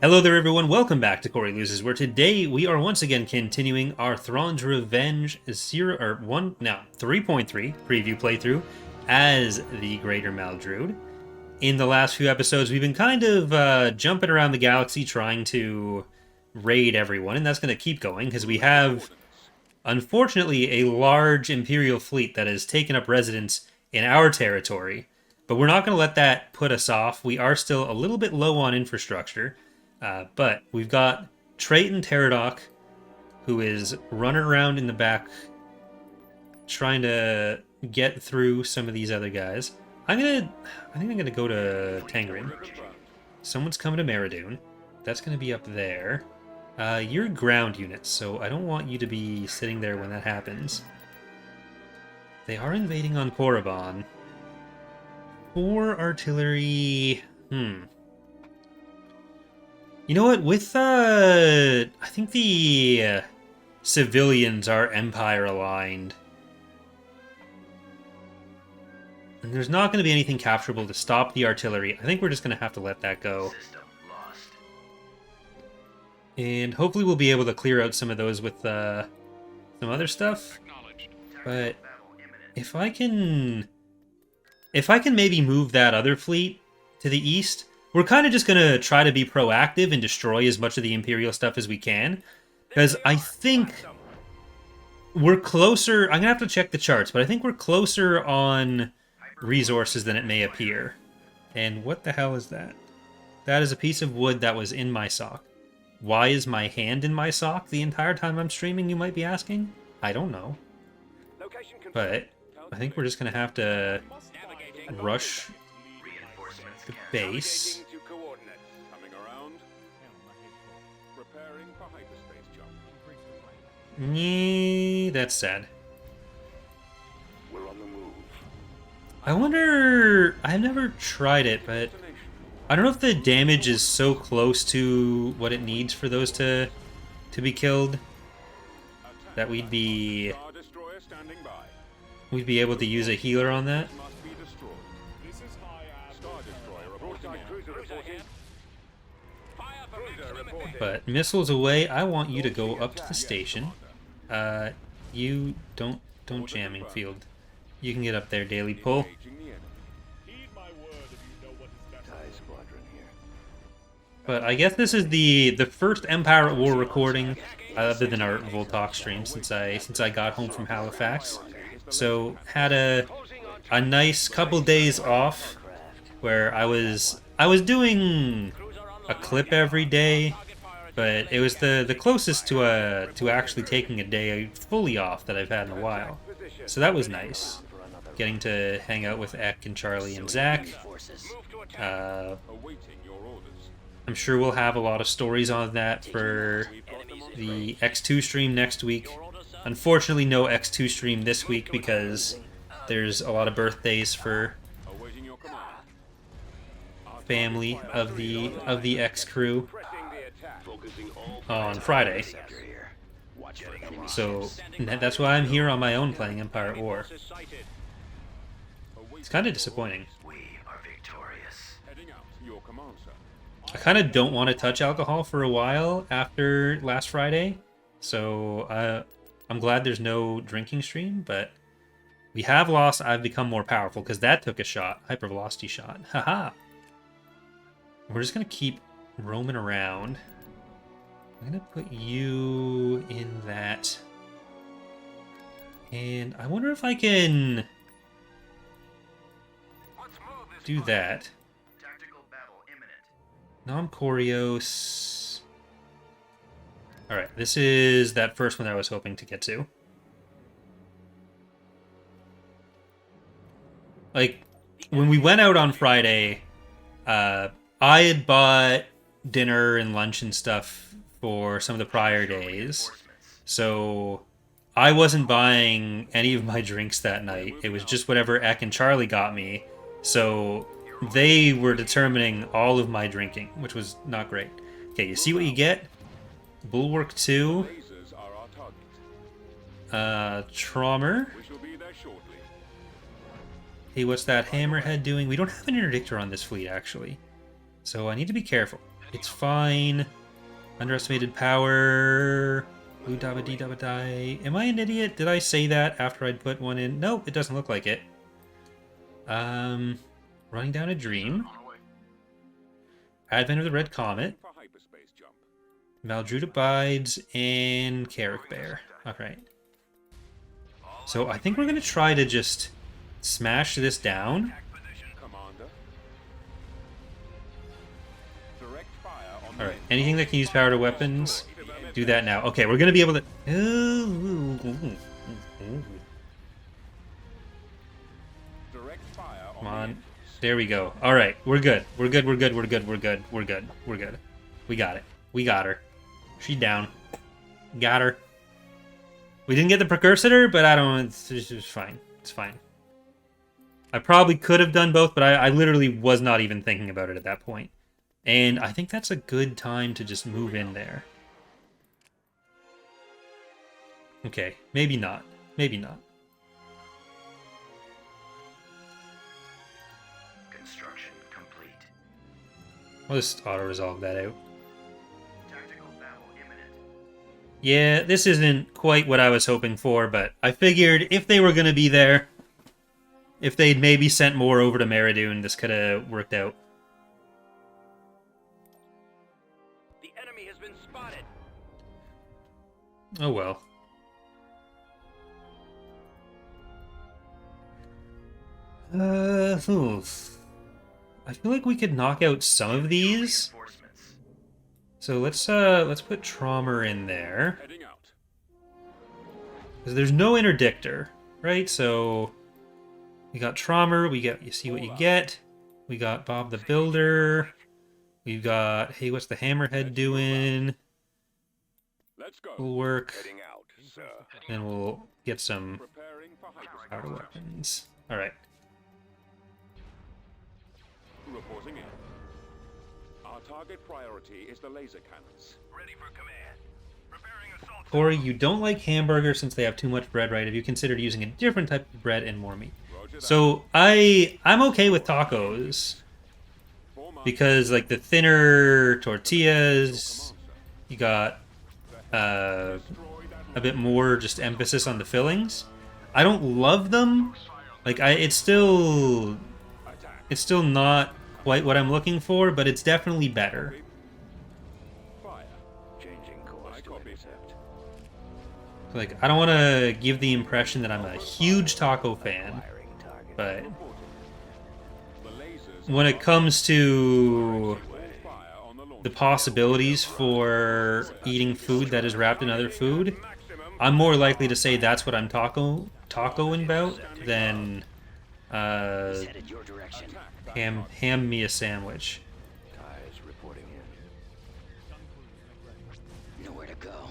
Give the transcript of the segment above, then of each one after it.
Hello there everyone, welcome back to Corey Loses, where today we are once again continuing our Thrawn's Revenge 3.3 preview playthrough as the Greater Maldrood. In the last few episodes, we've been kind of jumping around the galaxy trying to raid everyone, and that's going to keep going, because we have, unfortunately, a large Imperial fleet that has taken up residence in our territory. But we're not going to let that put us off. We are still a little bit low on infrastructure. But we've got Trayton Pterodoc, who is running around in the back trying to get through some of these other guys. I think I'm gonna go to Tangren. Someone's coming to Meridoon. That's gonna be up there. You're ground units, so I don't want you to be sitting there when that happens. They are invading on Korriban. 4 artillery. You know what? With, I think the civilians are Empire aligned. And there's not going to be anything capturable to stop the artillery. I think we're just going to have to let that go. And hopefully we'll be able to clear out some of those with some other stuff. But if I can maybe move that other fleet to the east, we're kind of just going to try to be proactive and destroy as much of the Imperial stuff as we can. Because I think we're closer... I'm going to have to check the charts, but I think we're closer on resources than it may appear. And what the hell is that? That is a piece of wood that was in my sock. Why is my hand in my sock the entire time I'm streaming, you might be asking? I don't know. But I think we're just going to have to rush the base. Yeah, that's sad. I wonder... I've never tried it, but I don't know if the damage is so close to what it needs for those to be killed that we'd be able to use a healer on that. But missiles away, I want you to go up to the station. You don't jamming field. You can get up there, Daily Pull. But I guess this is the first Empire at War recording, other than our Voltalk stream, since I got home from Halifax. So had a nice couple days off where I was doing a clip every day. But it was the closest to actually taking a day fully off that I've had in a while. So that was nice. Getting to hang out with Ek and Charlie and Zach. I'm sure we'll have a lot of stories on that for the X2 stream next week. Unfortunately, no X2 stream this week because there's a lot of birthdays for family of the X crew on Friday. So that's why I'm here on my own playing Empire at War. It's kind of disappointing. I kind of don't want to touch alcohol for a while after last Friday, so I'm glad there's no drinking stream, but we have lost I've Become More Powerful, because that took a shot. Hypervelocity shot. Haha! We're just going to keep roaming around. I'm going to put you in that. And I wonder if I can do that. Nom Corios. Alright, this is that first one that I was hoping to get to. Like, when we went out on Friday, I had bought dinner and lunch and stuff for some of the prior days, so I wasn't buying any of my drinks that night. It was just whatever Ek and Charlie got me, so they were determining all of my drinking, which was not great. Okay, you see what you get? Bulwark 2, Traumer. Hey, what's that Hammerhead doing? We don't have an interdictor on this fleet, actually, so I need to be careful. It's fine. Underestimated power. Blue dabba dee dabba die. Am I an idiot? Did I say that after I'd put one in? Nope, it doesn't look like it. Running down a dream. Advent of the Red Comet. Maldrood abides and Carrick Bear. Alright. So I think we're gonna try to just smash this down. Alright, anything that can use power to weapons, do that now. Okay, we're gonna be able to... Come on. There we go. Alright, we're good. We're good, we're good, we're good, we're good, we're good, we're good. We got it. We got her. She's down. Got her. We didn't get the precursor, but I don't... It's fine. It's fine. I probably could have done both, but I literally was not even thinking about it at that point. And I think that's a good time to just move in there. Okay, maybe not. Maybe not. Construction complete. I'll just auto-resolve that out. Tactical battle imminent. Yeah, this isn't quite what I was hoping for, but I figured if they were going to be there, if they'd maybe sent more over to Meridoon, this could have worked out. The enemy has been spotted. Oh well. I feel like we could knock out some of these. So let's put Traumer in there. Because there's no interdictor, right? So we got Traumer, we got You See What You Get. We got Bob the Builder. We've got Hey, What's the Hammerhead Doing? Will work. And we'll get some power weapons. Alright. Reporting in. Our target priority is the laser cannons. Ready for command. Preparing assault. Corey, you don't like hamburgers since they have too much bread, right? Have you considered using a different type of bread and more meat? So I'm okay with tacos because like the thinner tortillas, you got a bit more just emphasis on the fillings. I don't love them. Like it's still not quite what I'm looking for, but it's definitely better. Like, I don't want to give the impression that I'm a huge taco fan, but when it comes to the possibilities for eating food that is wrapped in other food, I'm more likely to say that's what I'm tacoing about than ham me a sandwich. Guys reporting in. Nowhere to go.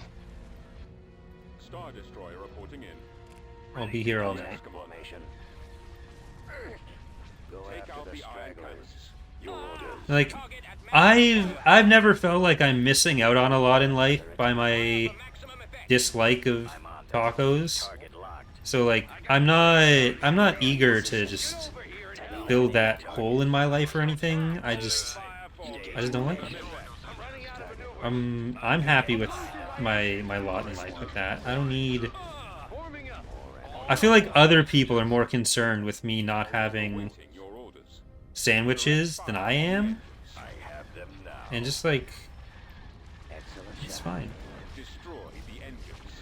Star Destroyer reporting in. I'll be here all night. Take out the iron cannons. Your orders. Like, I've never felt like I'm missing out on a lot in life by my dislike of tacos. So like, I'm not eager to just fill that hole in my life or anything. I just don't like them. I'm happy with my lot in life with that. I don't need... I feel like other people are more concerned with me not having sandwiches than I am. And just like, it's fine. Destroy the engines.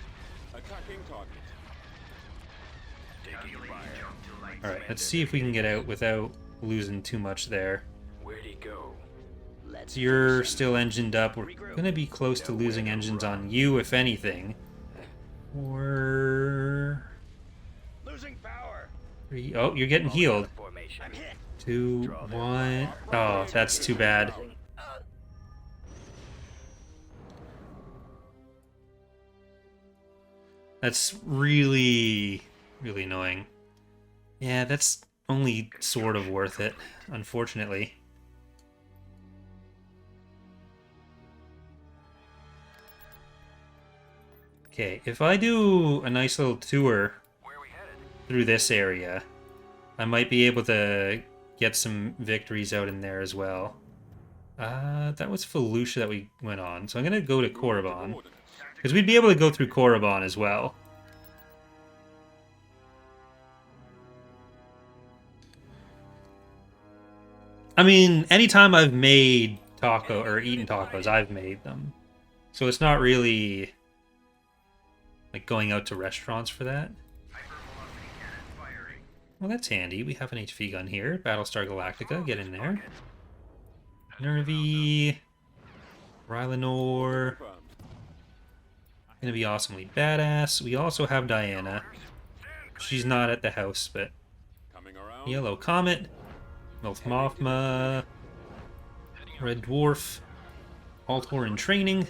Attacking target. Alright, let's see if we can get out without losing too much there. Where'd he go? So you're still engined up. We're going to be close to losing engines on you, if anything. Or... Losing power. 3... Oh, you're getting healed. Formation. 2, 1... Oh, that's too bad. That's really, really annoying. Yeah, that's only sort of worth it, unfortunately. Okay, if I do a nice little tour through this area, I might be able to get some victories out in there as well. That was Felucia that we went on. So I'm going to go to Korriban. Because we'd be able to go through Korriban as well. I mean, anytime I've made taco or eaten tacos, I've made them. So it's not really like going out to restaurants for that. Well, that's handy. We have an HV gun here. Battlestar Galactica, get in there. Nervy. Rylanor. Gonna be awesomely badass. We also have Diana. She's not at the house, but... Yellow Comet. Milf Mothma. Red Dwarf. Altor in training.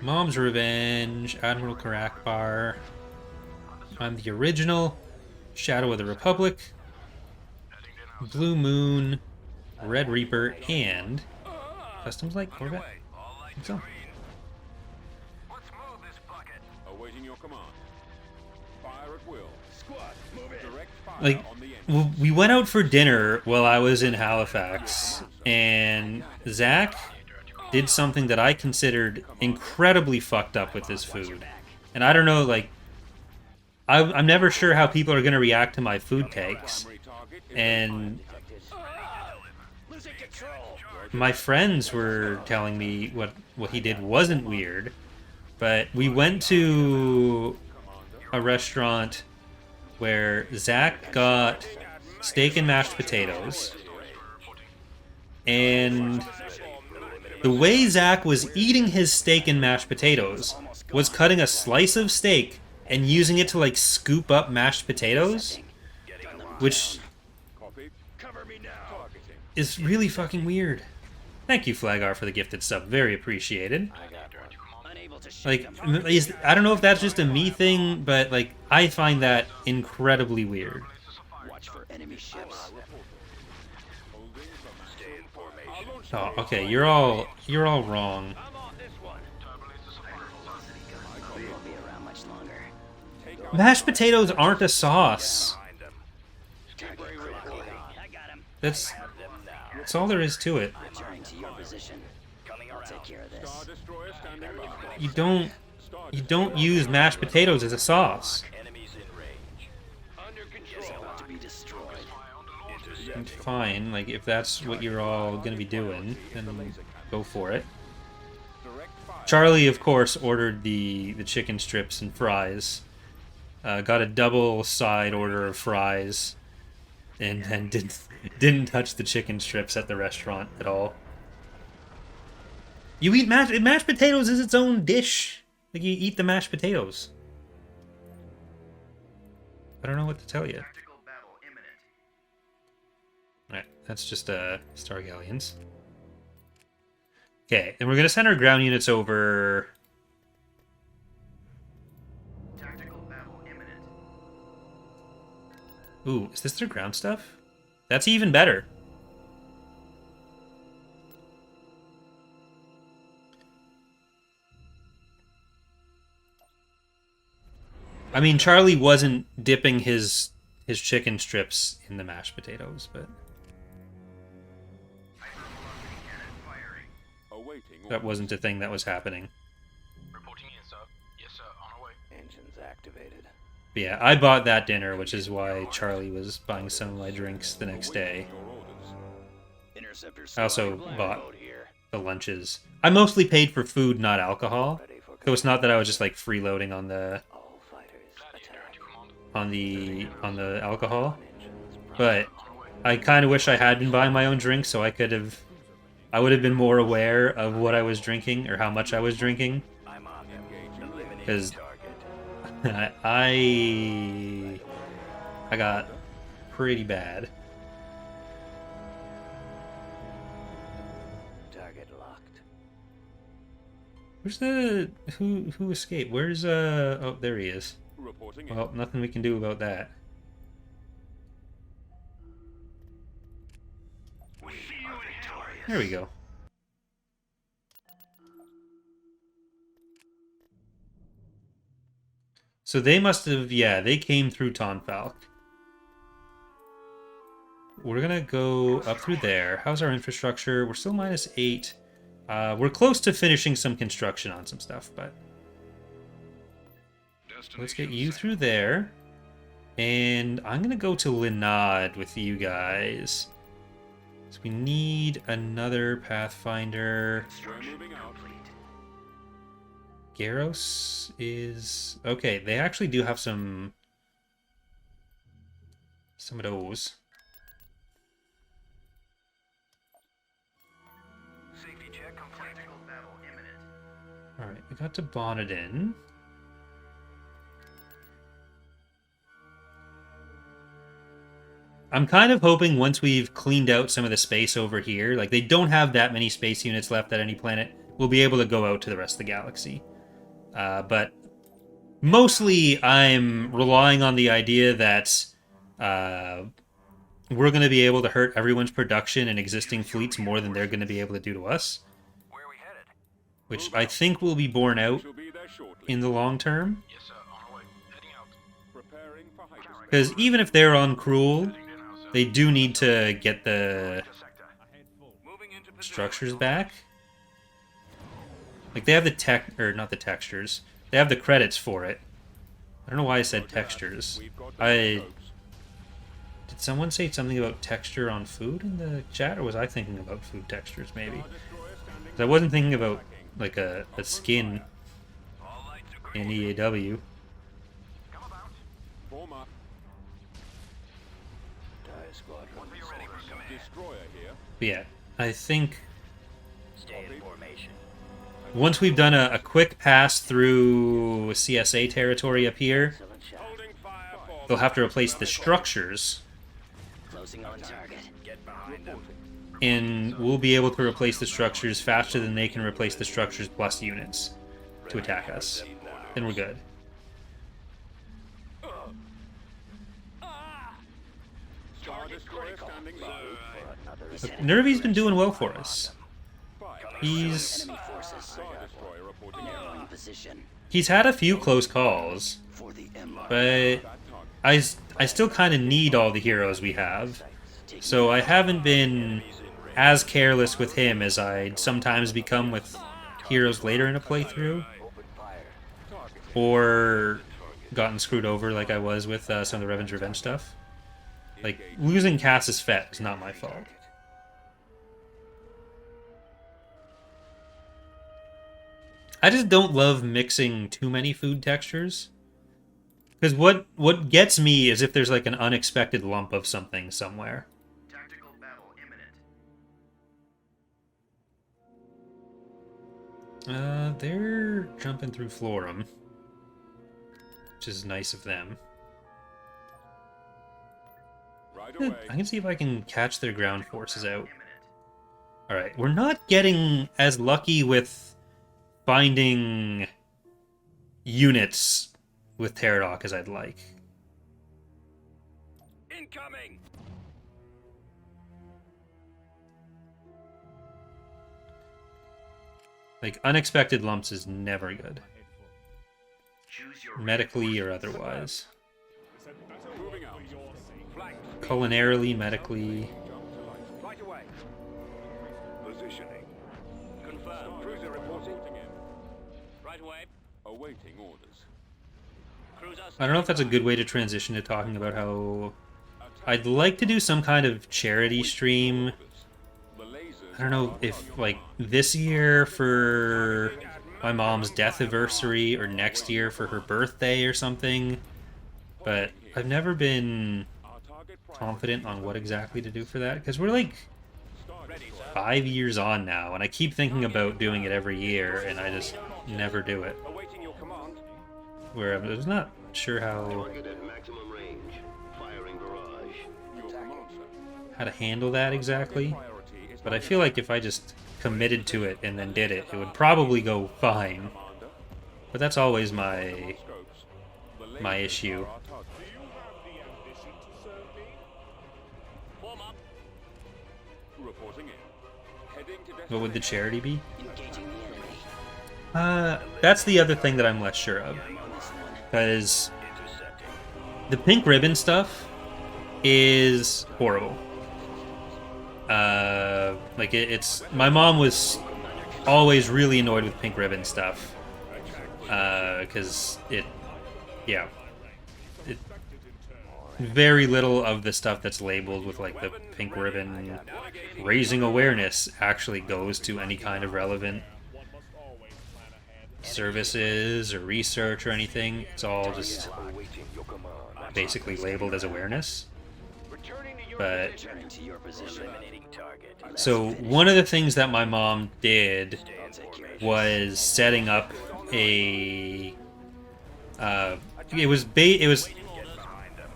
Mom's Revenge. Admiral Karakbar. I'm the original. Shadow of the Republic. Blue Moon. Red Reaper. And... Customs Light Corvette? I think so. Awaiting your command. Fire at will. Squad, move it. Direct fire Like, on the enemy. we went out for dinner while I was in Halifax, and Zach did something that I considered incredibly fucked up with this food. And I don't know, like, I'm never sure how people are going to react to my food takes. And Losing control. my friends were telling me what he did wasn't weird, but we went to a restaurant where Zach got steak and mashed potatoes, and the way Zach was eating his steak and mashed potatoes was cutting a slice of steak and using it to like scoop up mashed potatoes, which Cover me now. is really fucking weird. Thank you, Flagar, for the gifted sub. Very appreciated. Unable to shoot Like, them. I don't know if that's just a me thing, but like, I find that incredibly weird. Watch for enemy ships. Stay in formation. Oh, okay, you're all wrong. I'm on this one. We won't be around much longer. Mashed potatoes aren't a sauce. Find them. Temporary recording. I got him. That's Them now. that's all there is to it. Returning to your position. Coming around. I'll take care of this. Star destroyer standing by. You don't use mashed potatoes as a sauce. Enemies in range. Under control. About to be destroyed. It's fine. Like, if that's what you're all gonna be doing, then go for it. Direct fire. Charlie, of course, ordered the chicken strips and fries. Got a double side order of fries, and then didn't touch the chicken strips at the restaurant at all. You eat mashed potatoes is its own dish. Like, you eat the mashed potatoes. I don't know what to tell you. Alright, that's just Star Galleons. Okay, and we're gonna send our ground units over. Ooh, is this their ground stuff? That's even better. I mean, Charlie wasn't dipping his chicken strips in the mashed potatoes, but Awaiting that wasn't a thing that was happening. Reporting in, sir. Yes, sir. On our way. Engines activated. But yeah, I bought that dinner, which is why Charlie was buying some of my drinks the next day. your orders. Interceptor I also squad bought mode here. the lunches. I mostly paid for food, not alcohol. Ready for So it's not that I was just like freeloading on the all fighters attack. on the alcohol, but I kind of wish I had been buying my own drinks so I would have been more aware of what I was drinking or how much I was drinking. I'm on them. Eliminate Because target. I got pretty bad. Target locked. Where's the who escaped? Where's oh, there he is. Reporting in. Well, nothing we can do about that. We are victorious. There we go. So they must have, yeah, they came through Tonfalk. we're gonna go up through there. How's our infrastructure? We're still -8. We're close to finishing some construction on some stuff, but let's get you through there. And I'm gonna go to Linod with you guys. So we need another Pathfinder. Garros is okay. They actually do have some of those. Safety check complete. Battle imminent. All right, we got to bonnet in. I'm kind of hoping once we've cleaned out some of the space over here, like they don't have that many space units left at any planet, we'll be able to go out to the rest of the galaxy. But mostly I'm relying on the idea that we're going to be able to hurt everyone's production and existing fleets more than they're going to be able to do to us. Where are we headed? Which I think will be borne out She'll be there shortly. in the long term. Yes, sir. On our way. Heading out. Preparing for hyperspace. Because even if they're uncruel, they do need to get the Moving into position. structures back. Like they have the tech, or not the textures. They have the credits for it. I don't know why I said textures. We've got Did scopes. someone say something about texture on food in the chat, or was I thinking about food textures maybe? Star Destroyer standing 'Cause I wasn't thinking about like a skin All lights are green. in EAW. Form up. Squadron. Be ready for command. Destroyer here. But yeah, I think Stay in formation. once we've done a quick pass through CSA territory up here, Holding fire for they'll have to replace the structures, Closing on target. Get behind them. and we'll be able to replace the structures faster than they can replace the structures plus units to attack us. Then we're good. Star Destroyer standing by. Look, Nervy's been doing well for us. Fire. He's Star Destroyer reporting in. Position he's had a few close calls, for the Empire. but That target. I still kind of need all the heroes we have. So I haven't been as careless with him as I'd sometimes become with heroes later in a playthrough, or gotten screwed over like I was with some of the Revenge stuff. Like, losing Cass's Fett is not my fault. I just don't love mixing too many food textures. Because what gets me is if there's like an unexpected lump of something somewhere. Tactical battle imminent. They're jumping through Florum, which is nice of them. Right I away. can see if I can catch their ground forces out. Alright, we're not getting as lucky with finding units with Pterodok as I'd like. Incoming. Like, unexpected lumps is never good. Choose your Medically or otherwise. Moving out. Flank. Culinarily, medically. Right away. Positioning. Confirmed. Cruiser reporting. Right away. Awaiting orders. Cruiser. I don't know if that's a good way to transition to talking about how I'd like to do some kind of charity stream. The lasers. I don't know if, like, this year for my mom's death anniversary or next year for her birthday or something. But I've never been Our target confident on what exactly to do for that. Because we're, like, 5 years on now, and I keep thinking about doing it every year, and I just never do it. Awaiting your command. Where I'm just not sure how At maximum range. Firing barrage. Your command, sir. how to handle that exactly. Priority is But I feel like if I just committed to it and then did it, it would probably go fine. Commander. But that's always my Scopes. The my lasers issue. are our target. Form up. Reporting in. Heading to What would the charity be? Engaging the enemy. That's the other thing that I'm less sure of. Because Intercepting. the pink ribbon stuff is horrible. It's my mom was always really annoyed with pink ribbon stuff, because yeah, it very little of the stuff that's labeled with like the pink ribbon raising awareness actually goes to any kind of relevant services or research or anything. It's all just basically labeled as awareness. But so one of the things that my mom did was setting up a it was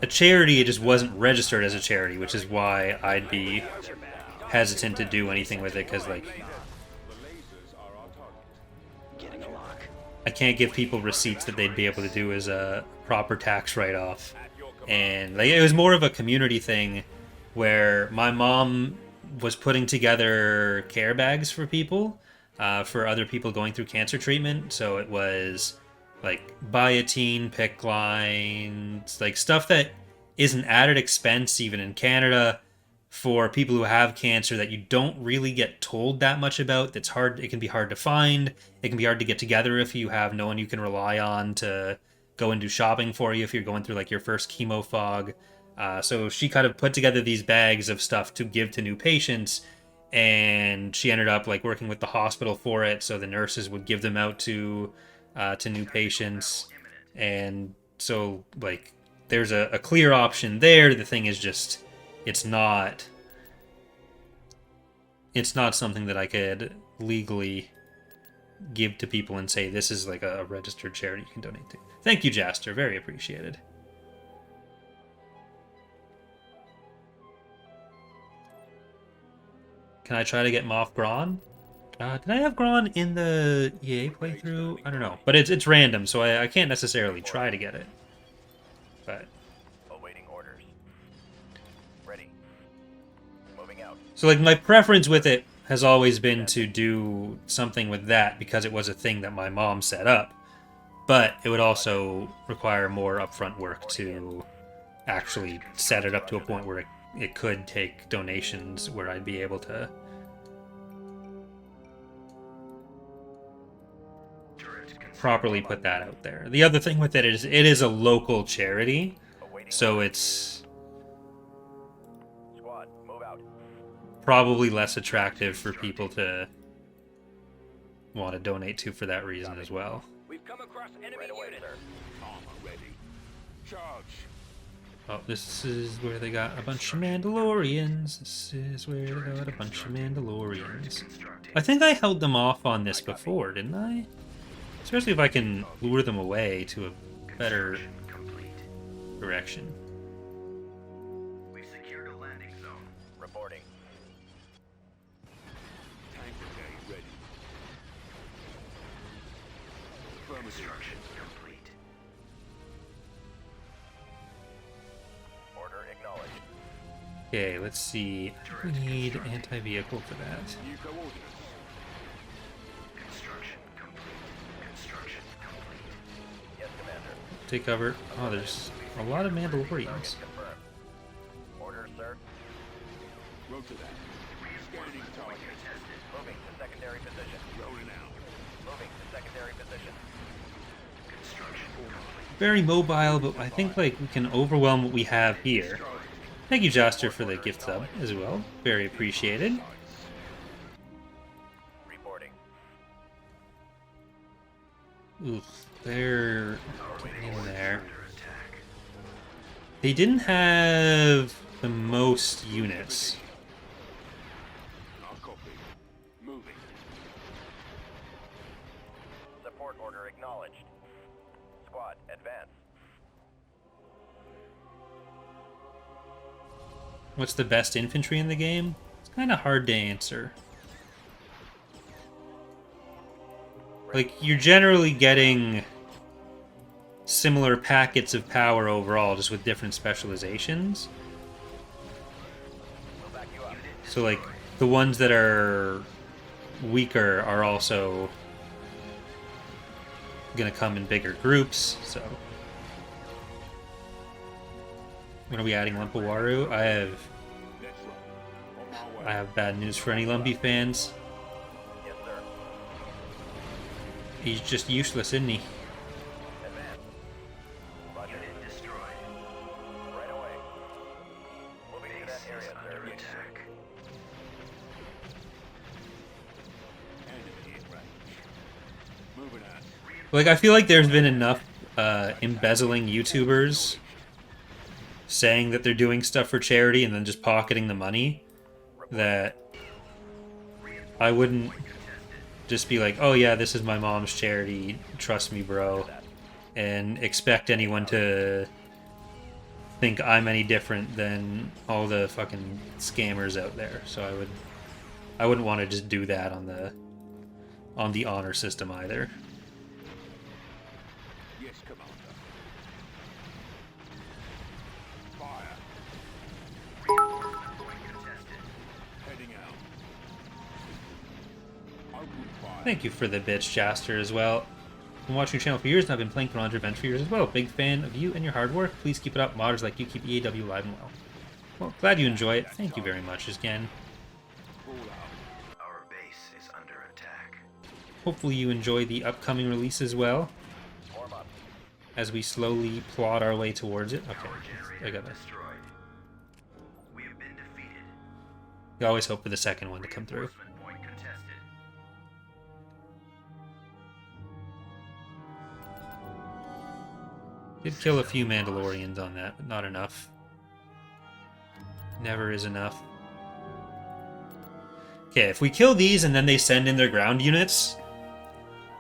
a charity. It just wasn't registered as a charity, which is why I'd be hesitant to do anything with it, because like I can't give people receipts that they'd be able to do as a proper tax write-off. And like it was more of a community thing where my mom was putting together care bags for people, for other people going through cancer treatment. So it was like biotin, PICC lines, like stuff that is an added expense even in Canada for people who have cancer that you don't really get told that much about. That's hard. It can be hard to find. It can be hard to get together if you have no one you can rely on to go and do shopping for you if you're going through like your first chemo fog. So she kind of put together these bags of stuff to give to new patients, and she ended up like working with the hospital for it. So the nurses would give them out to new patients, and so like there's a clear option there. The thing is just it's not something that I could legally give to people and say this is like a registered charity you can donate to. Thank you, Jaster. Very appreciated. Can I try to get Moff Gron? Did I have Gron in the EA playthrough? I don't know. But it's random, so I can't necessarily try to get it. But Awaiting orders. Ready. Moving out. so like my preference with it has always been to do something with that because it was a thing that my mom set up. But it would also require more upfront work to actually set it up to a point where it could take donations, where I'd be able to properly put that out there. The other thing with it is a local charity, so it's Squad, move out. probably less attractive for people to want to donate to for that reason as well. We've come across enemy Right away, units. sir. Armor ready. Charge. Oh, this is where they got a bunch of Mandalorians. This is where they got a bunch of Mandalorians. I think I held them off on this before, didn't I? Especially if I can lure them away to a better direction. We've secured a landing zone. Reporting. Tank brigade ready. Construction complete. Order acknowledged. Okay, let's see. We need anti-vehicle for that. New coordinates. Construction complete. Construction complete. Yes, Commander. Take cover. Oh, there's a lot of Mandalorians. Confirmed. Order, sir. Roger that. Scanning target. Moving to secondary position. Rolling out. Moving to secondary position. Construction complete. Very mobile, but I think like we can overwhelm what we have here. Thank you, Joster, for the gift sub as well. Very appreciated. Reporting. Oof, they're getting in there. They didn't have the most units. I'll copy. Moving. Support order acknowledged. Squad, advance. What's the best infantry in the game? It's kind of hard to answer. Like, you're generally getting similar packets of power overall, just with different specializations. We'll back you up. So, like, the ones that are weaker are also gonna come in bigger groups, so... When are we adding Lumpawaru? I have Let's roll. On my I have bad news for any Lumpy fans. Yes, sir. He's just useless, isn't he? Advance. Roger. Unit destroyed. Right away. Moving to that area, sir. Under attack. Enemy in range. Moving out. Like, I feel like there's been enough embezzling YouTubers saying that they're doing stuff for charity and then just pocketing the money that I wouldn't just be like, oh yeah, this is my mom's charity, trust me, bro, and expect anyone to think I'm any different than all the fucking scammers out there. So I wouldn't want to just do that on the honor system either. Yes, Commander. Fire. Heading out. Open fire. Thank you for the bitch, Jaster, as well. Been watching your channel for years, and I've been playing Thrawn's Revenge for years as well. Big fan of you and your hard work. Please keep it up. Modders like you keep EAW alive and well. Well, glad you enjoy it. Thank you very much again. Pull out. Our base is under attack. Hopefully you enjoy the upcoming release as well, Form up. as we slowly plot our way towards it. Okay, I got this. Destroyed. We have been defeated. We always hope for the second one to come through. Reinforcement point contested. Did kill a few Mandalorians on that, but not enough. Never is enough. Okay, if we kill these and then they send in their ground units,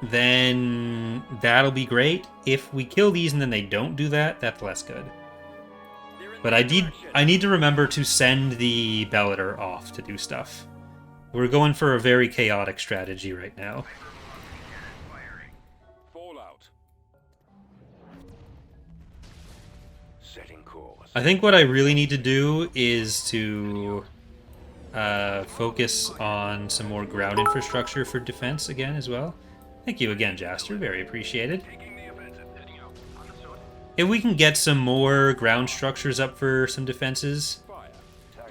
then that'll be great. If we kill these and then they don't do that, that's less good. But I need to remember to send the Bellator off to do stuff. We're going for a very chaotic strategy right now. Fallout. Setting course. I think what I really need to do is to focus on some more ground infrastructure for defense again as well. Thank you again, Jaster. Very appreciated. Taking the offensive. Heading out. Understood. If we can get some more ground structures up for some defenses, Fire.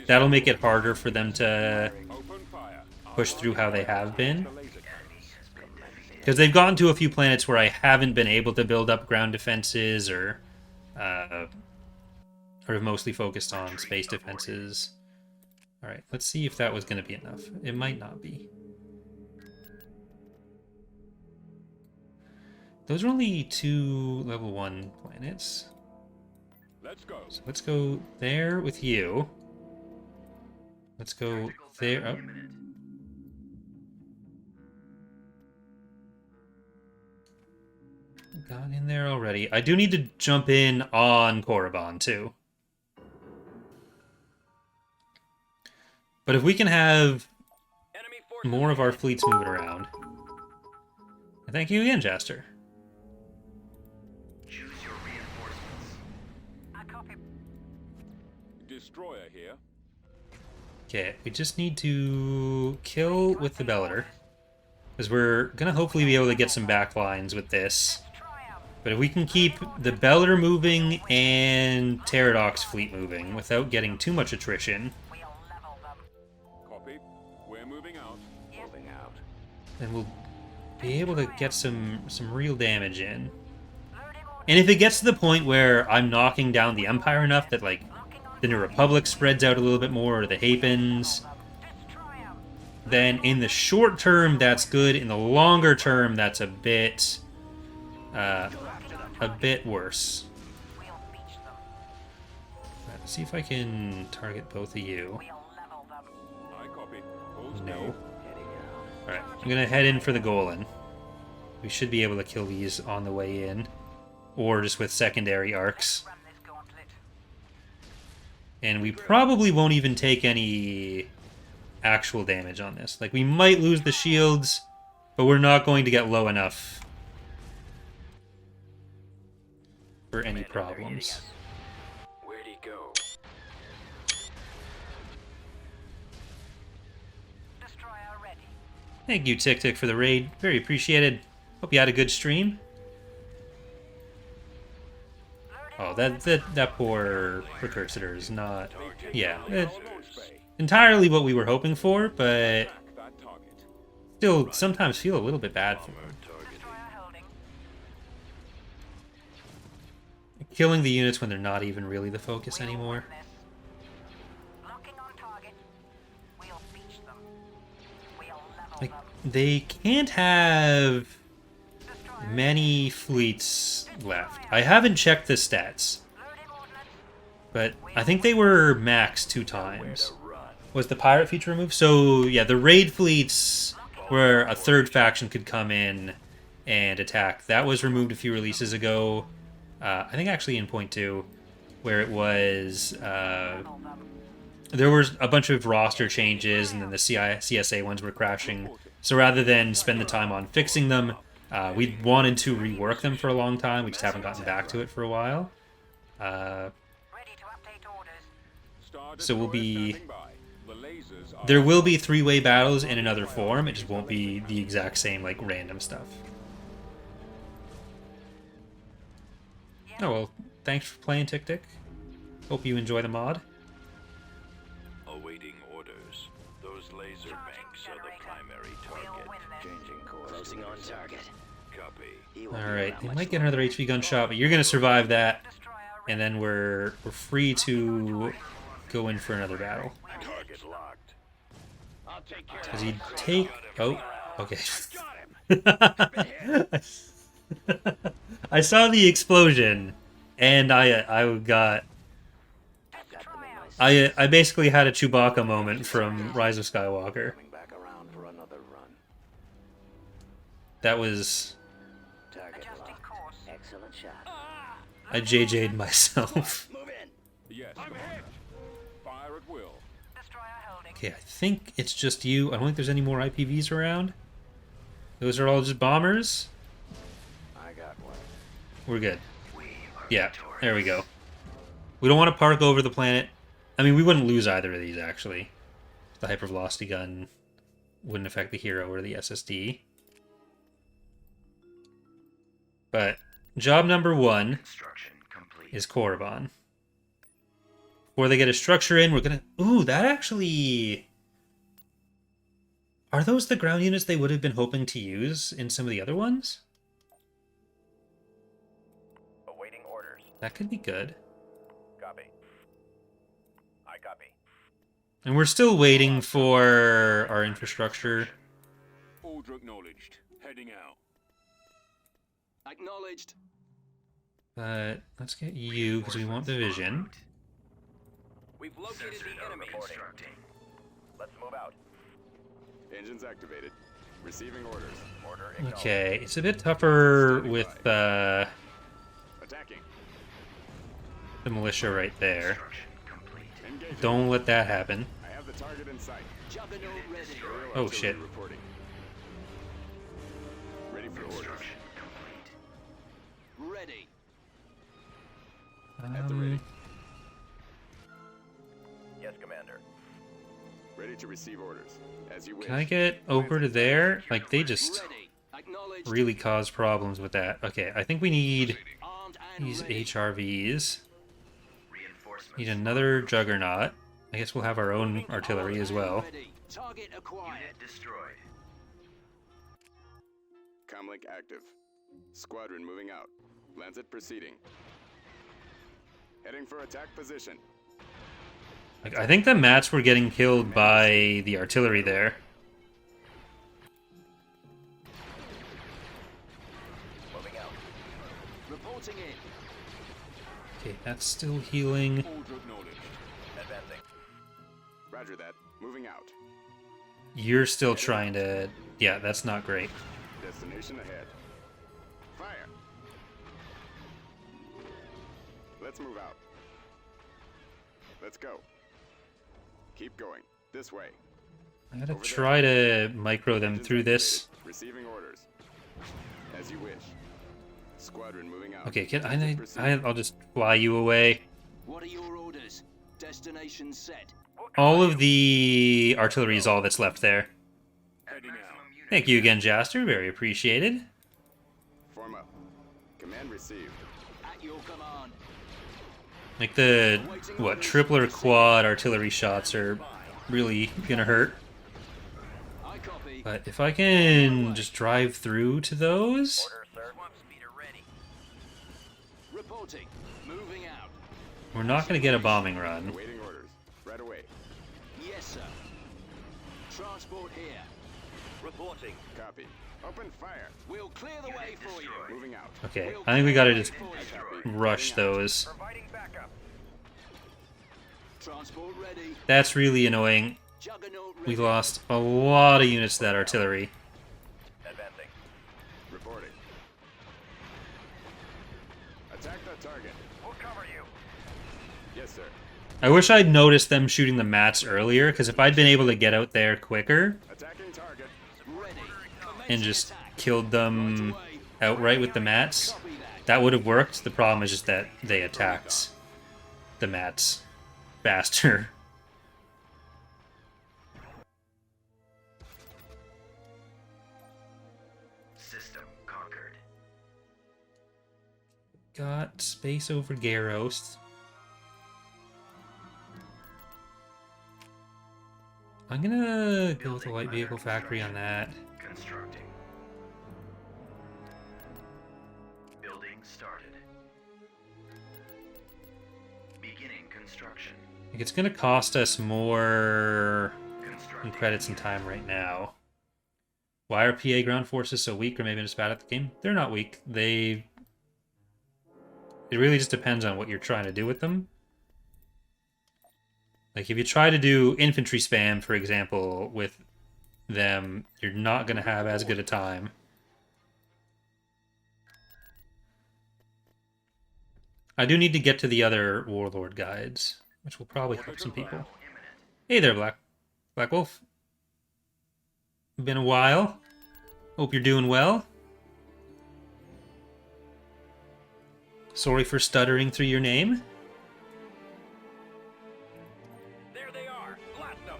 that'll make it harder for them to Open fire. push through how they have been. The laser cannon. Because they've gotten to a few planets where I haven't been able to build up ground defenses or have mostly focused on space defenses. Alright, let's see if that was going to be enough. It might not be. Those are only 2 level 1 planets. Let's go. So let's go there with you. Let's go there. Oh. Got in there already. I do need to jump in on Korriban too. But if we can have Enemy forces more of our fleets moving around. Thank you again, Jaster. Choose your reinforcements. I copy. Destroyer here. Okay, we just need to kill with the Bellator. Because we're going to hopefully be able to get some backlines with this. Triumph. But if we can keep the Bellator moving and Pterodac's fleet moving without getting too much attrition, We'll level them. Copy. We're moving out. Moving out. then we'll be able to get some real damage in. Loading order. And if it gets to the point where I'm knocking down the Empire enough that, like, the New Republic spreads out a little bit more, or the Hapens, This triumph. then in the short term, that's good. In the longer term, that's a bit worse. We'll beach them. Right, let's see if I can target both of you. We'll level them. I copy. Full speed. No. Alright, I'm gonna head in for the Golan. We should be able to kill these on the way in. Or just with secondary arcs. Run this gauntlet. And we probably won't even take any actual damage on this. Like, we might lose the shields, but we're not going to get low enough for any problems. Where'd he go? Destroyer ready. Thank you, Tick Tick, for the raid. Very appreciated. Hope you had a good stream. Oh, that poor precursor is not... Yeah, Launch bay. entirely what we were hoping for, but Attack that target. still sometimes feel a little bit bad for them. Killing the units when they're not even really the focus anymore. Like, they can't have many fleets left. I haven't checked the stats, but I think they were max 2 times. Was the pirate feature removed? So yeah, the raid fleets where a third faction could come in and attack, that was removed a few releases ago. I think actually in point 2, where it was there was a bunch of roster changes, and then the CSA ones were crashing. So rather than spend the time on fixing them, we wanted to rework them for a long time. We just haven't gotten back to it for a while. So we'll be... There will be 3-way battles in another form. It just won't be the exact same, like, random stuff. Oh, well, thanks for playing Tick Tick. Hope you enjoy the mod. Awaiting orders. Those laser banks are the primary target. Changing course. Closing on target. Copy. Alright, they might get another HV gun shot, but you're going to survive that. And then we're free to go in for another battle. Target locked. I'll take care Does he take... Oh, okay. I saw the explosion, and I got... I basically had a Chewbacca moment from Rise of Skywalker. back around for another run. That was... Target locked. Excellent shot. I JJ'd myself. Move in. Yes. I'm hit. Fire at will. Okay, I think it's just you. I don't think there's any more IPVs around. Those are all just bombers. I got one. We're good. Yeah, there we go. We don't want to park over the planet. I mean, we wouldn't lose either of these, actually. The hypervelocity gun wouldn't affect the hero or the SSD. But job number 1 is Korriban. Before they get a structure in, we're gonna... Ooh, that actually... Are those the ground units they would have been hoping to use in some of the other ones? Awaiting orders. That could be good. Copy. I copy. And we're still waiting for our infrastructure. Order acknowledged. Heading out. Acknowledged. But let's get you, because we want division. We've located the enemy. Let's move out. Engines activated. Receiving orders. Order acknowledged. Okay, it's a bit tougher with Attacking. the militia right there. Engaging. Don't let that happen. I have the target in sight. Juggernaut ready. Oh, Artillery shit. Reporting. Ready for orders. Ready. At the ready. Yes, Commander. Ready to receive orders. As you wish. Can I get over to there? Like, they just Ready. Acknowledged. really cause problems with that. Okay, I think we need Armed and these ready. HRVs. Need another Juggernaut. I guess we'll have our own artillery as well. Ready. Target acquired. Destroyed. Comlink active. Squadron moving out. Lancet proceeding. Heading for attack position. Like, I think the mats were getting killed by the artillery there. Moving out. Reporting in. Okay, that's still healing. Order acknowledged. Advancing. Roger that. Moving out. You're still trying to... Yeah, that's not great. Destination ahead. Fire. Let's move out. Let's go. Keep going. This way. I gotta try to micro them through this. Receiving orders. As you wish. Squadron moving out. Okay, I'll just fly you away. What are your orders? Destination set. All of the artillery is all that's left there. Heading out. Thank you again, Jaster. Very appreciated. Form up. Command received. At your command. Like the, what, triple or quad artillery shots are really gonna hurt. I copy. But if I can just drive through to those... Order, sir. Swamp speeder ready. Reporting. Moving out. We're not gonna get a bombing run. Awaiting orders. Right away. Yes, sir. Transport here. Reporting. Copy. Open fire. We'll clear the way for you. Moving out. Okay, I think we gotta just Copy. rush those. Providing backup. Transport ready. That's really annoying. Juggernaut We ready. lost a lot of units to that artillery. Advancing. Reporting. Attack that target. We'll cover you. Yes, sir. I wish I'd noticed them shooting the mats earlier, because if I'd been able to get out there quicker Attacking target. Ready. and just Attack. killed them Right away. outright with the mats, Copy that. that would have worked. The problem is just that they attacked the mats faster. System conquered. Got space over Garros. I'm gonna go with the light vehicle factory on that. Constructing. Building started. Beginning construction. Like, it's gonna cost us more in Constructing. credits and time right now. Why are PA ground forces so weak, or maybe just bad at the game? They're not weak. It really just depends on what you're trying to do with them. Like, if you try to do infantry spam, for example, with them, you're not going to have as good a time. I do need to get to the other Warlord guides, which will probably help some people. Hey there, Black Wolf. Been a while. Hope you're doing well. Sorry for stuttering through your name. There they are. Blast them.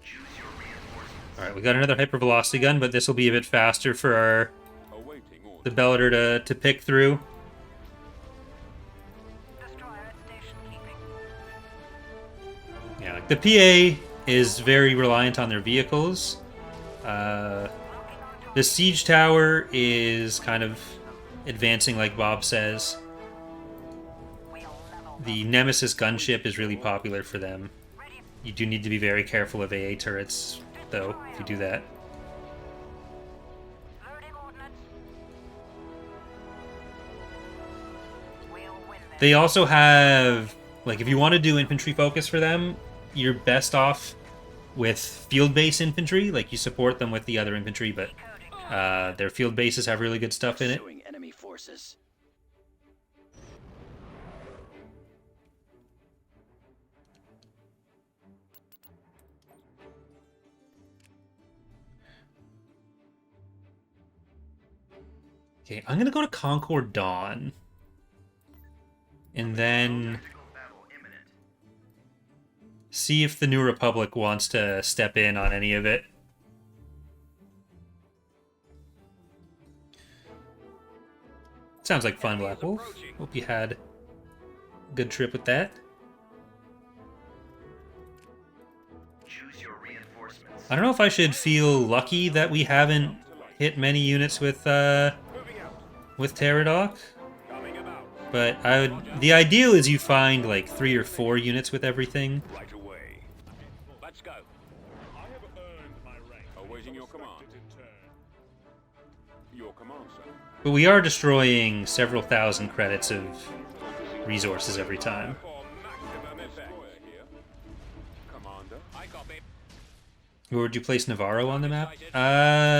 Choose your reinforcements. Alright, we got another hypervelocity gun, but this will be a bit faster for Awaiting the orders. Bellator to pick through. Destroyer at station keeping. Yeah, like the PA is very reliant on their vehicles. The siege tower is kind of advancing like Bob says. The Nemesis gunship is really popular for them. You do need to be very careful of AA turrets, though, if you do that. Loading ordnance. We'll win this. They also have, like, if you want to do infantry focus for them, you're best off with field-based infantry. Like, you support them with the other infantry, but their field bases have really good stuff in it. Pursuing enemy forces. Okay, I'm gonna go to Concord Dawn. And then Battle imminent. see if the New Republic wants to step in on any of it. Sounds like fun, Black Wolf. Hope you had a good trip with that. Choose your reinforcements. I don't know if I should feel lucky that we haven't hit many units with Moving out. Pterodoc, Coming about. but the ideal is you find like 3 or 4 units with everything. Right away. Let's go. I have earned my rank. Awaiting your command. Your command, sir. But we are destroying several thousand credits of resources every time. For maximum effect. Here. Commander. I copy. Where would you place Navarro on the map?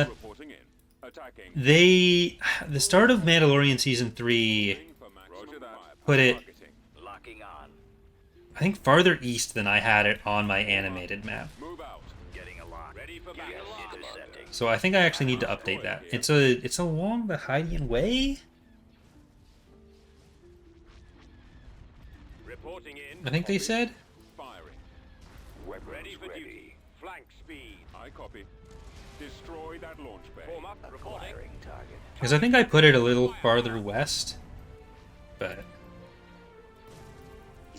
Reporting in. Attacking. The start of Mandalorian Season 3 For maximum Roger that. put it, Targeting. Locking on. I think, farther east than I had it on my animated map. Move out. Getting a lock. Ready for battle. Intercepting. So I think I actually need to update that. It's along the Hydian Way? Reporting in. I think they said? Firing. Weapons ready for duty. Flank speed. I copy. Destroy that launch bay. Form up. Reporting. Target. Because I think I put it a little farther west. But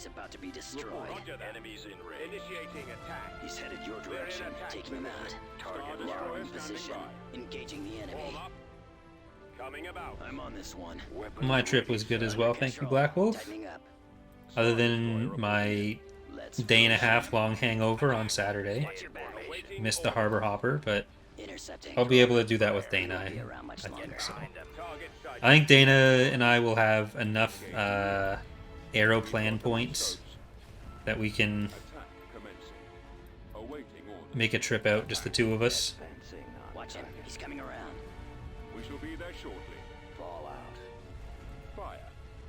He's about to be destroyed. Roger that. Enemies in range. Initiating attack. He's headed your direction, taking him out. Target Laurel in destroyer position, standing by. engaging the enemy. Form up. Coming about. I'm on this one. My trip was good as well, thank you, Black Wolf. Tightening up. Other than my Let's day and a push. half long hangover on Saturday. Watch your back. Missed the harbor hopper, but Intercepting. I'll be able to do that with Dana. Won't be around much I longer. think so. Target sight. I think Dana and I will have enough aeroplan points that we can Attack commencing. Awaiting orders. make a trip out, just the two of us. Watch him. He's coming around. We shall be there shortly. Fall out. Fire.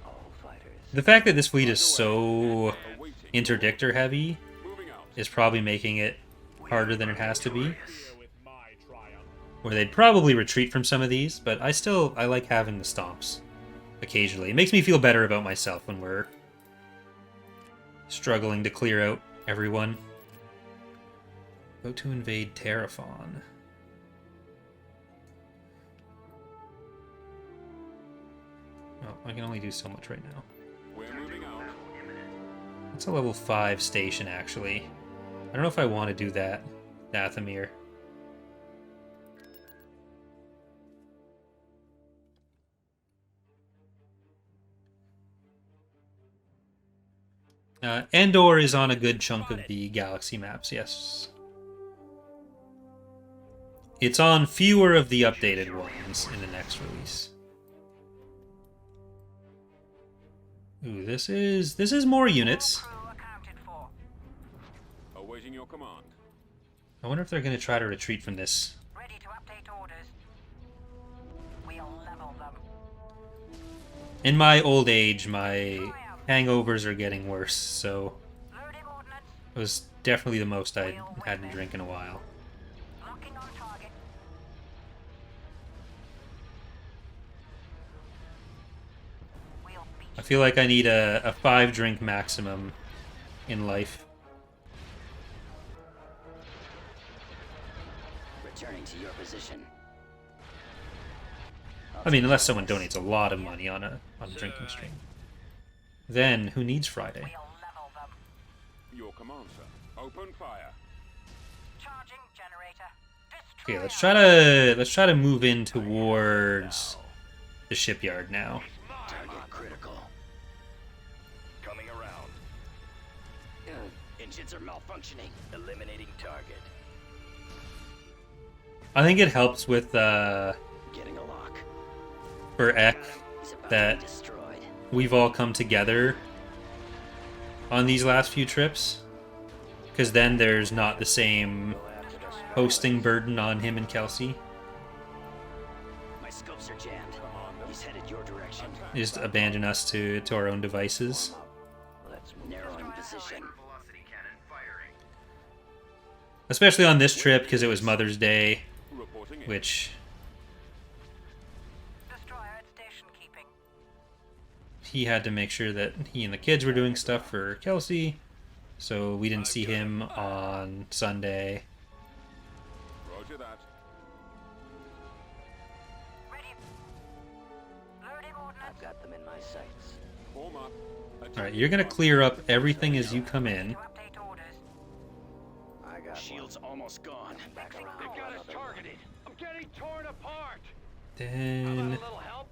All fighters. The fact that this fleet is so Awaiting. interdictor heavy Moving out. is probably making it harder than it has to be. Where they'd probably retreat from some of these, but I like having the stomps occasionally. It makes me feel better about myself when we're struggling to clear out everyone. Go to invade Terraphon. Oh, I can only do so much right now. We're moving out. It's a level 5 station, actually. I don't know if I want to do that, Dathomir. Endor is on a good chunk of the galaxy maps, yes. It's on fewer of the updated ones in the next release. Ooh, this is more units. Crew accounted for. Awaiting your command. I wonder if they're going to try to retreat from this. Ready to update orders. We'll level them. In my old age, my hangovers are getting worse, so Loading ordnance. it was definitely the most I'd had to drink in a while. Locking on target. We'll beat I feel like I need a 5-drink maximum in life. Returning to your position. I mean, unless someone donates a lot of money on a drinking stream. Then, who needs Friday? We'll level them. Your command, sir. Open fire. Charging generator. Okay, Destroyer. let's try to move in towards the shipyard now. Target critical. Coming around. Engines are malfunctioning. Eliminating target. I think it helps with Getting a lock. for Ek He's about that to be destroyed. we've all come together on these last few trips, because then there's not the same hosting burden on him and Kelsey. My scopes are jammed. He's headed your direction. They just abandon us to our own devices. Let's narrowing position. Especially on this trip, because it was Mother's Day, Reporting in. which Destroyer at station keeping. he had to make sure that he and the kids were doing stuff for Kelsey, so we didn't see him on Sunday. Roger that. Ready. Loading ordnance. I've got them in my sights. Form up. Alright, you're going to clear up everything as you come in. To update orders. I got Shield's almost gone. back around. They've got us targeted. I'm getting torn apart. Then Little help?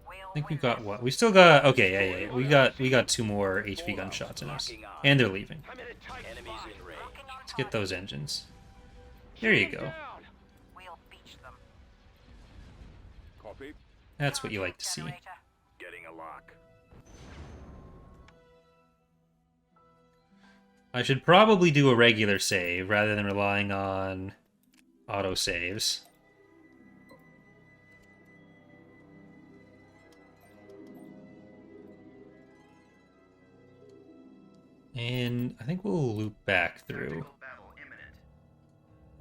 We'll I think win we've got what? We still got okay, yeah. We got 2 more HV gunshots in us. And they're leaving. I'm in a tight Enemies spot. in range. Locking on Let's get target. those engines. There you go. Down. We'll beach them. Copy. That's what you like to see. Generator. Getting a lock. I should probably do a regular save rather than relying on auto saves. And I think we'll loop back through.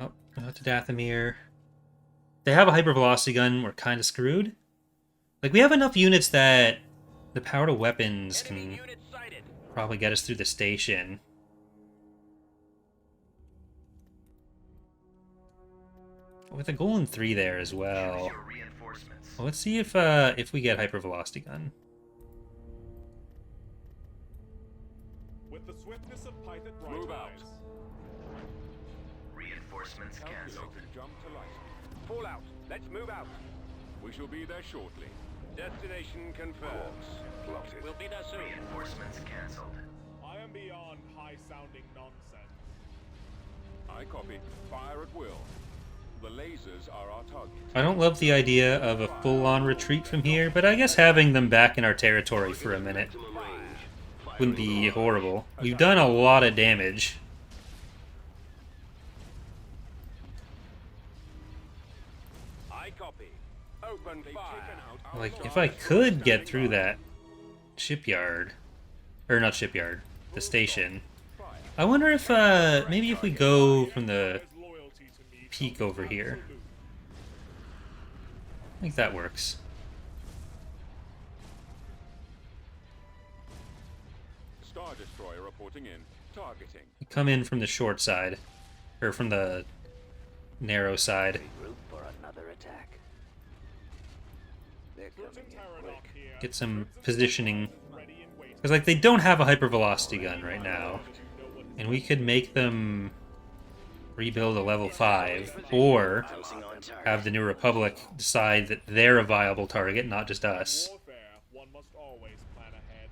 Oh, out to Dathomir. They have a hypervelocity gun. We're kind of screwed. Like, we have enough units that the power to weapons can Unit sighted. probably get us through the station. With a Golem 3 there as well. Well, let's see if we get hypervelocity gun. Reinforcements canceled. Calculating jump to light speed. Fall out. Let's move out. We shall be there shortly. Destination confirmed. Plotted. We'll be there soon. Reinforcements canceled. I am beyond high-sounding nonsense. I copy. Fire at will. The lasers are our target. I don't love the idea of a full-on retreat from here, but I guess having them back in our territory for a minute Maximum range. wouldn't be horrible. We've done a lot of damage. I copy. Open fire. Like, if I could get through that shipyard, or not shipyard, the station, I wonder if, maybe if we go from the peak over here. I think that works. Star Destroyer reporting in. Targeting. Come in from the short side, or from the narrow side. Regroup for another attack. They're coming in quick. Get some positioning. Because, like, they don't have a hypervelocity gun right now. And we could make them rebuild a level 5, or Closing on target. have the New Republic decide that they're a viable target, not just us. Warfare, one must always plan ahead.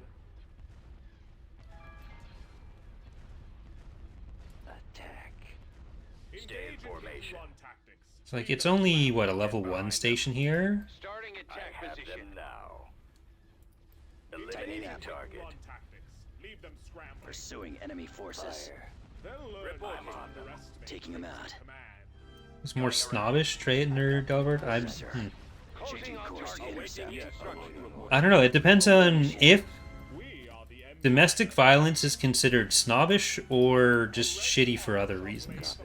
Attack. Stay in formation. Run tactics. It's like, it's only, what, a level 1 station here? Starting attack position. now. Eliminating target. Run tactics. Leave them scrambling. Pursuing enemy forces. They'll learn Reporting. to underestimate Taking them out. command. It's more snobbish, Trader Delvert. Changing course to intercept. I don't know. It depends on if We are the end. domestic violence is considered snobbish or just shitty for other reasons.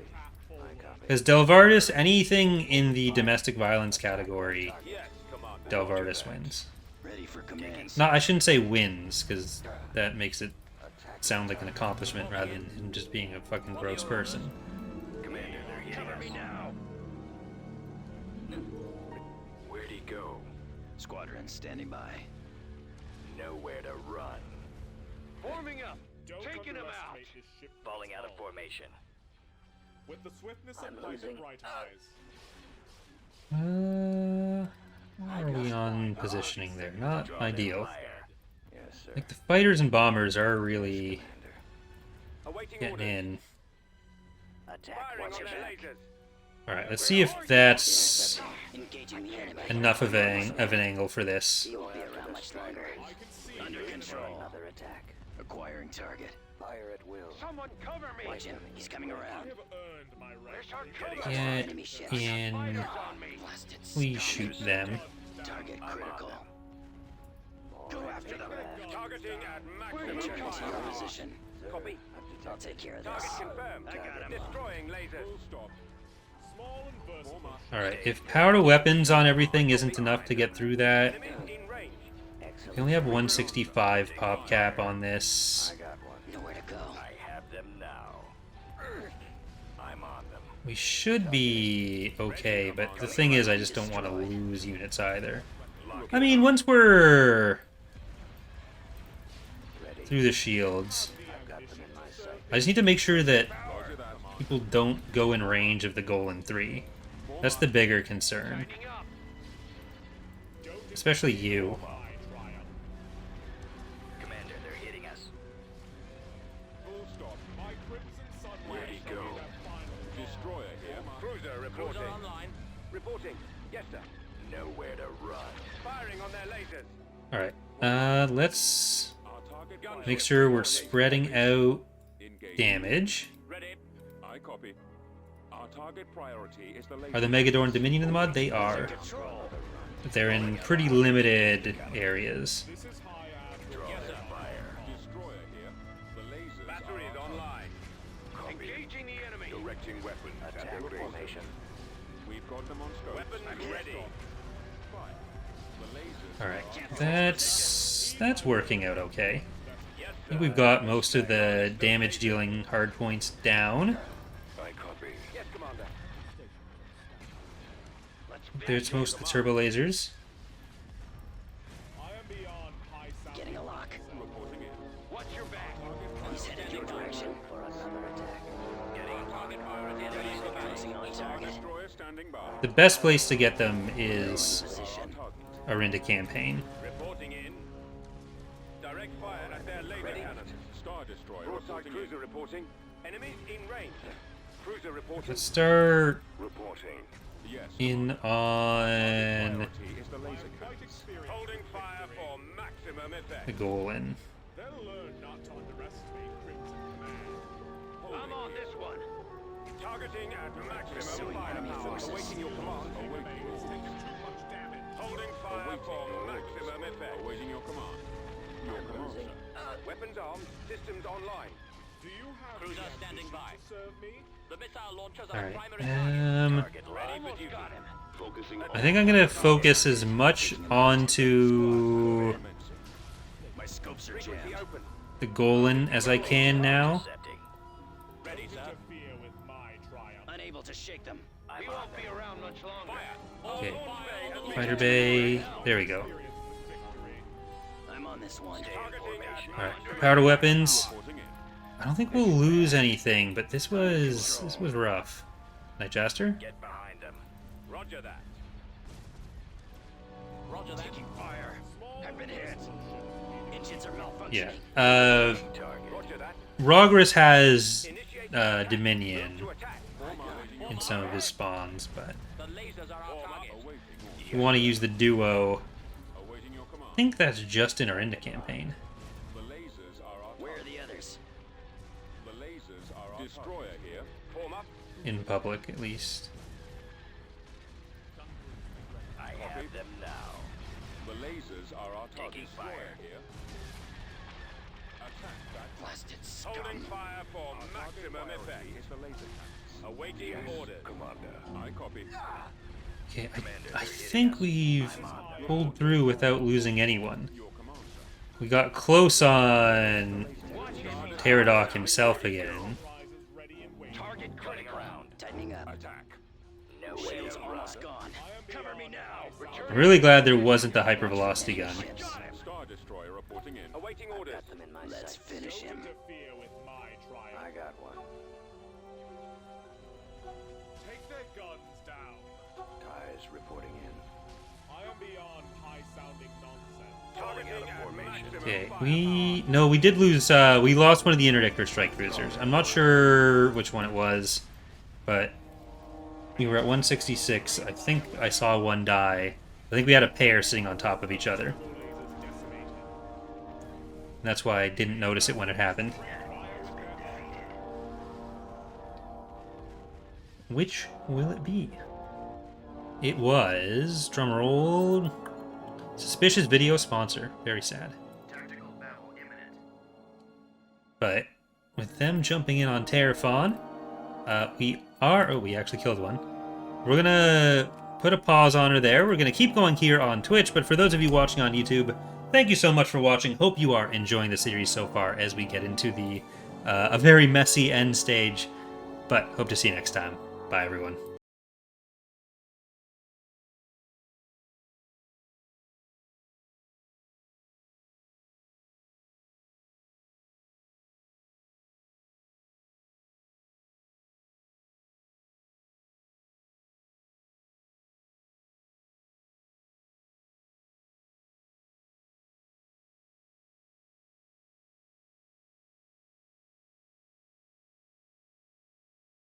Because Delvardis, anything in the domestic violence category, Yes, Commander. Delvardis wins. Ready for commands. No, I shouldn't say wins, because that makes it sound like an accomplishment rather than just being a fucking gross person. Commander, they're hitting us. Now. Where'd he go? Squadron standing by. Nowhere to run. Forming up. Don't Taking him out. underestimate his ship Falling out of control. formation. With the swiftness of light and bright eyes. How are we on positioning there? Not ideal. Fire. Yes, sir. Like, the fighters and bombers are really Awaiting getting orders. in. Attack. Firing Watch on your their back. lasers. Alright, let's see if that's Engaging the enemy. enough of an angle for this. You won't be around much longer. Under control. Another attack. Acquiring target. Fire at will. Someone cover me. Watch him. He's coming I around. have earned my right. Where's our cover? Get Enemy ships. in. On me. Blasted We scoundrels. shoot them. Target critical. Go after them. Targeting at maximum Return to your fire. position. Copy. I'll take care of Target this. confirmed. I got him. Destroying lasers. Full stop. Small and versatile. Alright, if power to weapons on everything isn't enough to get through that, Enemy in range. we only have 165 pop cap on this. Nowhere to go. I have them now. I'm on them. We should be okay, but the thing is, I just don't want to lose units either. I mean, once we're through the shields, I just need to make sure that people don't go in range of the Golem 3. That's the bigger concern. Backing up. Especially you. Commander, they're hitting us. Full stop. My crimson sun. Where'd he go? Destroyer here. Cruiser reporting. Reporting. Yes, sir. Nowhere to run. Firing on their lasers. Alright, let's Our target Gunship. make sure we're spreading out engaged. damage. Ready. I copy. Our target priority is the laser. Are the Megador and Dominion in the mod? They are. But they're in pretty limited areas. This is high ab. Yes, sir. Destroyer here. The lasers Battery is are online. Engaging the enemy. directing weapons at their formation. We've got them on scope. Weapons ready. Fire. The lasers Alright, that's working out okay. Yes, I think we've got most of the damage dealing hard points down. I copy. Yes, Commander. There's most of the turbo lasers. I am beyond high sound. Getting a lock. Reporting in. Watch your back. He's headed your direction. For another attack. Getting target fire at the enemy. Focusing on target. Destroyer standing by. The best place to get them is Position. Arinda campaign. Reporting in. Direct fire at their laser cannons. Star Destroyer broadside cruiser reporting. Enemies in range. Cruiser reporting. Let's start Reporting. Yes. in on Priority is the laser cannons. Holding fire for maximum effect. the Golan. They'll learn not to underestimate Crimson Command. I'm on this one. Targeting at maximum Pursuing enemy firepower. forces. Awaiting your command. Awaiting yours. Too much damage. Holding fire for maximum effect. Awaiting your command. Your command, sir. Weapons armed. Systems online. Do you have Cruiser standing by. to serve me? The missile launchers All are right. primary target. Target ready for duty. Got him. Focusing I think I'm gonna focus as much onto My scopes are Frequency jammed. open. the Golan as I can now. Intercepting. Ready, sir. Unable to shake them. We won't be around much longer. Fire. Okay. Launch bay has been Fighter Bay. There we go. I'm on this one. targeting at All right. Power to weapons. reporting in. I don't think we'll lose anything, but this was rough. Nightjaster? Get behind them. Roger that. Roger that. Taking fire. I've been hit. Engines are malfunctioning. Yeah. Target. Roger that. Rogris has Initiate Dominion to attack. in some of his spawns, but The lasers are our target. Awaiting if you want to use the duo, Awaiting your command. I think that's just in Arinda campaign. The lasers are our Where are the others? The lasers are our destroyer here. Form up. In public, at least. I have them now. The lasers are our target destroyer here. Attack that. Blasted Holding scum. fire for maximum effect. Is the laser cannons. Awaiting orders. Commander. I copy. Okay, I think we've pulled through without losing anyone. Your command, sir. We got close on Pterodoc himself again. Target cutting around. Tightening up. Attack. No shields almost gone. Cover me now. I'm really glad there wasn't the hypervelocity gun. Star destroyer reporting in. Awaiting orders. Let's finish him. I got one. Take their guns down. Ties reporting in. I am beyond high-sounding nonsense. Targeting at maximum Okay, firepower. we did lose, we lost one of the interdictor strike cruisers. I'm not sure which one it was, but we were at 166. I think I saw one die. I think we had a pair sitting on top of each other. And that's why I didn't notice it when it happened. Which will it be? It was, drumroll, suspicious video sponsor. Very sad. Tactical battle imminent. But with them jumping in on Terraphon, we actually killed one. We're gonna put a pause on her there. We're gonna keep going here on Twitch, but for those of you watching on YouTube, thank you so much for watching. Hope you are enjoying the series so far as we get into the a very messy end stage. But hope to see you next time. Bye, everyone.